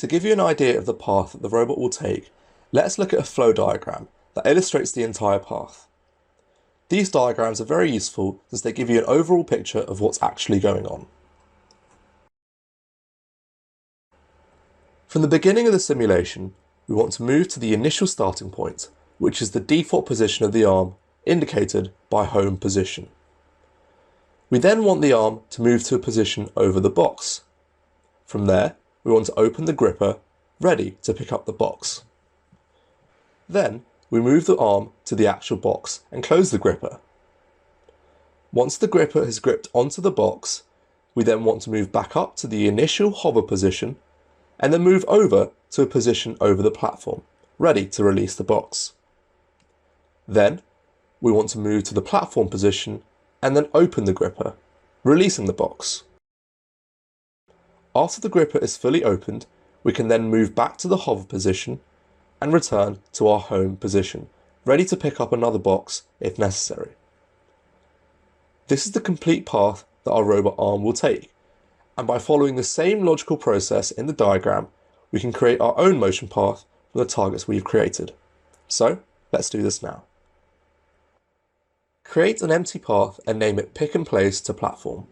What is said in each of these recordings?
To give you an idea of the path that the robot will take, let's look at a flow diagram that illustrates the entire path. These diagrams are very useful as they give you an overall picture of what's actually going on. From the beginning of the simulation, we want to move to the initial starting point, which is the default position of the arm, indicated by home position. We then want the arm to move to a position over the box. From there, we want to open the gripper, ready to pick up the box. Then, we move the arm to the actual box and close the gripper. Once the gripper has gripped onto the box, we then want to move back up to the initial hover position and then move over to a position over the platform, ready to release the box. Then, we want to move to the platform position and then open the gripper, releasing the box. After the gripper is fully opened, we can then move back to the hover position and return to our home position, ready to pick up another box if necessary. This is the complete path that our robot arm will take, and by following the same logical process in the diagram, we can create our own motion path from the targets we've created. So, let's do this now. Create an empty path and name it Pick and Place to Platform.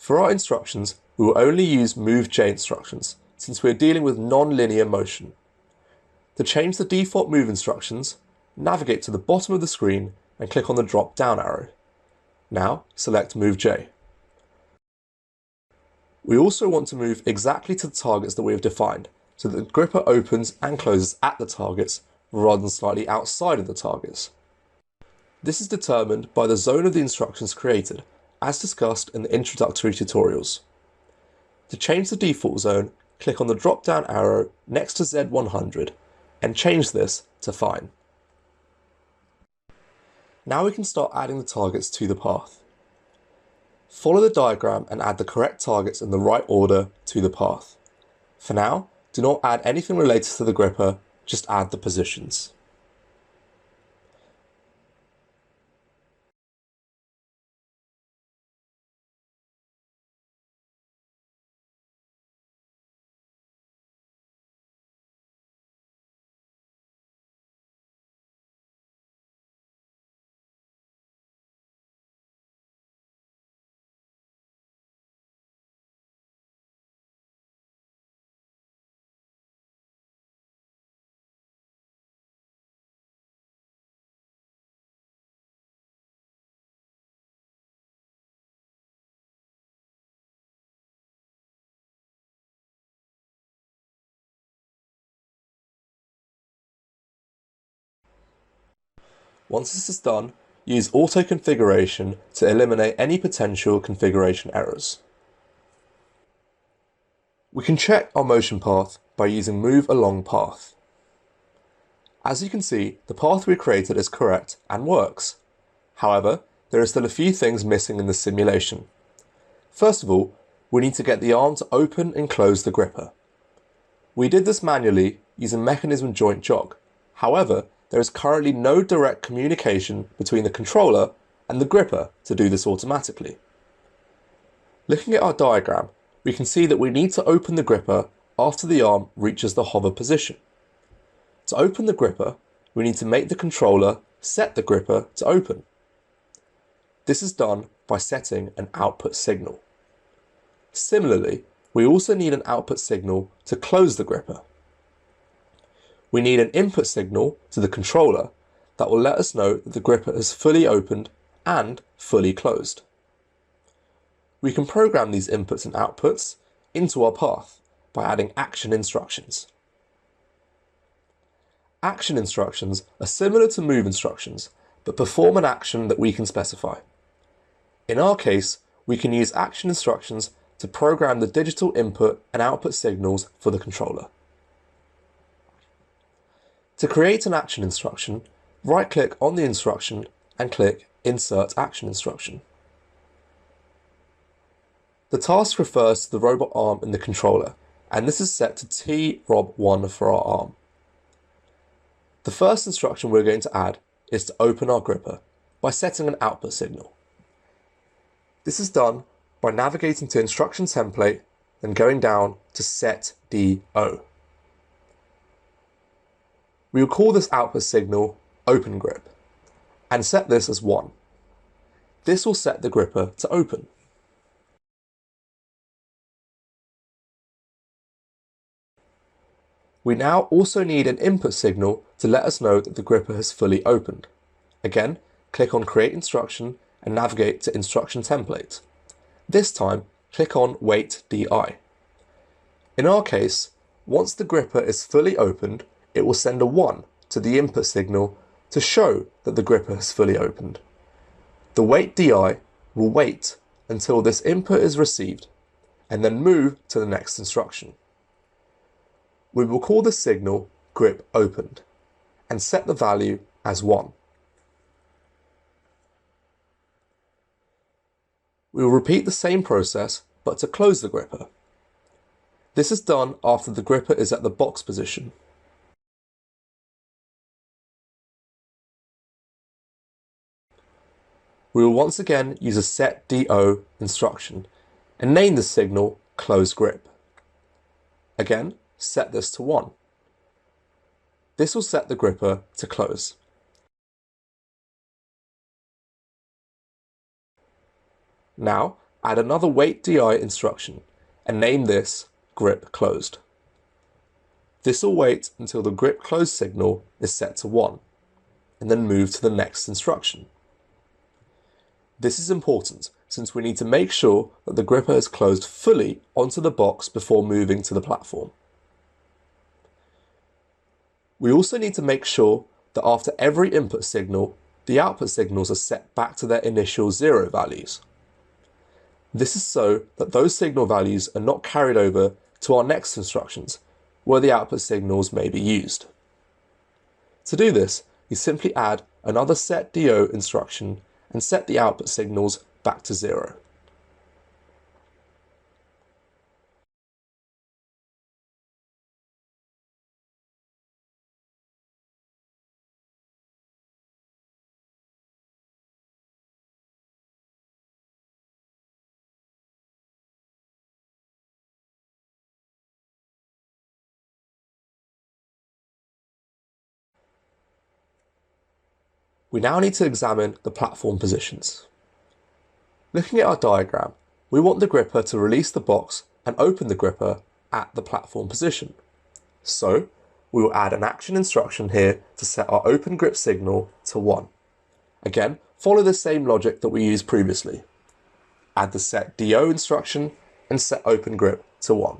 For our instructions, we will only use Move J instructions, since we are dealing with non-linear motion. To change the default move instructions, navigate to the bottom of the screen and click on the drop-down arrow. Now, select Move J. We also want to move exactly to the targets that we have defined, so that the gripper opens and closes at the targets, rather than slightly outside of the targets. This is determined by the zone of the instructions created, as discussed in the introductory tutorials. To change the default zone, click on the drop-down arrow next to Z100 and change this to Fine. Now we can start adding the targets to the path. Follow the diagram and add the correct targets in the right order to the path. For now, do not add anything related to the gripper, just add the positions. Once this is done, use Auto Configuration to eliminate any potential configuration errors. We can check our motion path by using Move Along Path. As you can see, the path we created is correct and works. However, there are still a few things missing in the simulation. First of all, we need to get the arm to open and close the gripper. We did this manually using mechanism joint jog. However, there is currently no direct communication between the controller and the gripper to do this automatically. Looking at our diagram, we can see that we need to open the gripper after the arm reaches the hover position. To open the gripper, we need to make the controller set the gripper to open. This is done by setting an output signal. Similarly, we also need an output signal to close the gripper. We need an input signal to the controller that will let us know that the gripper is fully opened and fully closed. We can program these inputs and outputs into our path by adding action instructions. Action instructions are similar to move instructions, but perform an action that we can specify. In our case, we can use action instructions to program the digital input and output signals for the controller. To create an action instruction, right-click on the instruction and click Insert Action Instruction. The task refers to the robot arm in the controller, and this is set to TROB1 for our arm. The first instruction we're going to add is to open our gripper by setting an output signal. This is done by navigating to instruction template, then going down to set DO. We will call this output signal open grip and set this as 1. This will set the gripper to open. We now also need an input signal to let us know that the gripper has fully opened. Again, click on Create Instruction and navigate to Instruction Template. This time, click on Wait DI. In our case, once the gripper is fully opened, it will send a 1 to the input signal to show that the gripper has fully opened. The Wait DI will wait until this input is received and then move to the next instruction. We will call the signal grip opened and set the value as 1. We will repeat the same process but to close the gripper. This is done after the gripper is at the box position. We will once again use a set DO instruction and name the signal close grip. Again, set this to 1. This will set the gripper to close. Now, add another wait DI instruction and name this grip closed. This will wait until the grip closed signal is set to 1 and then move to the next instruction. This is important since we need to make sure that the gripper is closed fully onto the box before moving to the platform. We also need to make sure that after every input signal, the output signals are set back to their initial 0 values. This is so that those signal values are not carried over to our next instructions, where the output signals may be used. To do this, you simply add another set DO instruction and set the output signals back to 0. We now need to examine the platform positions. Looking at our diagram, we want the gripper to release the box and open the gripper at the platform position. So, we will add an action instruction here to set our open grip signal to 1. Again, follow the same logic that we used previously. Add the set DO instruction and set open grip to 1.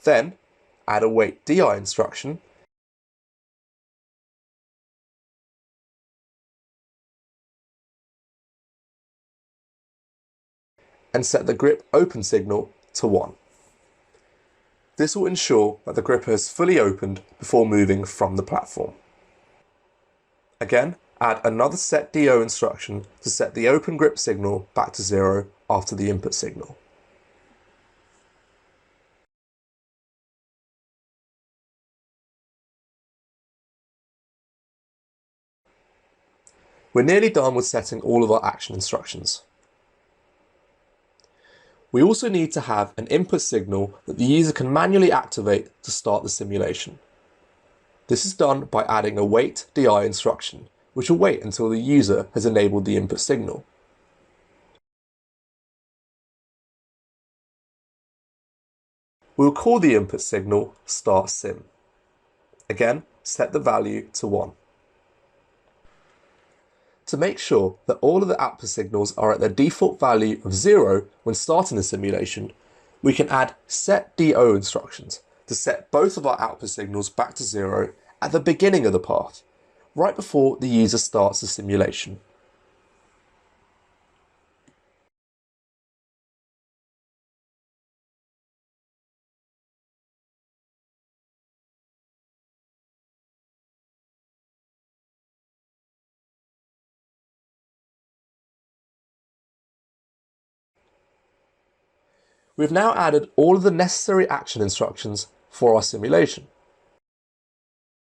Then, add a wait DI instruction and set the grip open signal to 1. This will ensure that the gripper is fully opened before moving from the platform. Again, add another set DO instruction to set the open grip signal back to 0 after the input signal. We're nearly done with setting all of our action instructions. We also need to have an input signal that the user can manually activate to start the simulation. This is done by adding a wait DI instruction, which will wait until the user has enabled the input signal. We'll call the input signal start sim. Again, set the value to 1. To make sure that all of the output signals are at their default value of 0 when starting the simulation, we can add set DO instructions to set both of our output signals back to 0 at the beginning of the path, right before the user starts the simulation. We've now added all of the necessary action instructions for our simulation.